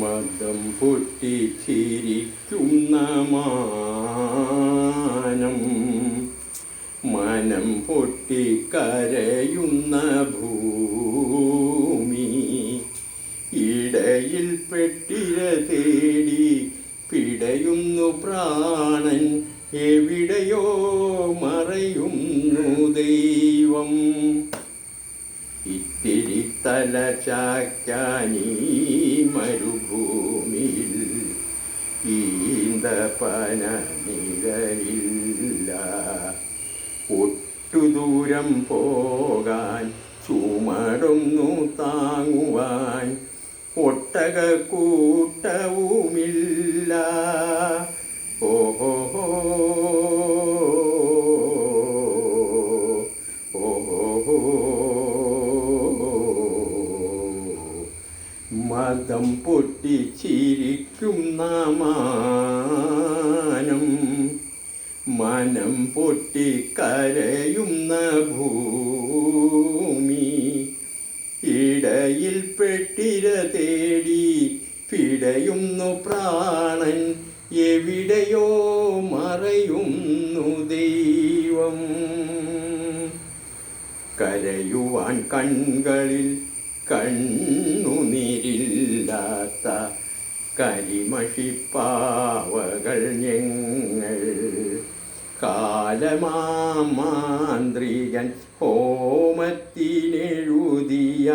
മദം പൊട്ടിച്ചിരിക്കുന്ന മാനം, മനം പൊട്ടിക്കരയുന്ന ഭൂമി, ഇടയിൽ പെട്ടിര തേടി പിടയുന്നു പ്രാണൻ, എവിടെയോ മറയുന്നു ദൈവം. ഇത്തിരി തല ചായ്ക്കാനീ മരുഭൂമിയിൽ ഈന്തപ്പന നിഴലില്ല. ഒട്ടുദൂരം പോകാൻ ചുമടൊന്നു താങ്ങുവാൻ ഒട്ടകക്കൂട്ടവുമില്ല. ഓഹോ മദം പൊട്ടിച്ചിരിക്കുന്ന മാനം, മനം പൊട്ടിക്കരയുന്ന ഭൂമി, ഇടയിൽ പെട്ടിര തേടി പിടയുന്നു പ്രാണൻ, എവിടെയോ മറയുന്നു ദൈവം. കരയുവാൻ കൺകളിൽ കണ്ണുനീരില്ലാത്ത കരിമഷിപ്പാവകൾ ഞങ്ങൾ. കാലമാന്ത്രികൻ ഹോമത്തിനെഴുതിയ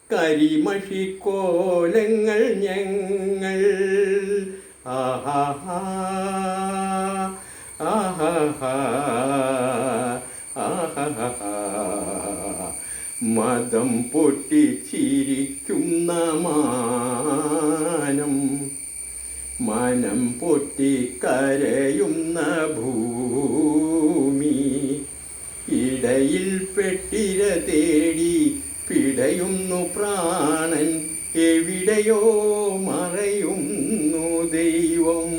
കരിമഷിക്കോലങ്ങൾ ഞങ്ങൾ. ആഹാ ആഹാ ആഹാ. മദം പൊട്ടിച്ചിരിക്കുന്ന മാനം, മനം പൊട്ടിക്കരയുന്ന ഭൂമി, ഇടയിൽ പെട്ടിര തേടി പിടയുന്നു പ്രാണൻ, എവിടെയോ മറയുന്നു ദൈവം.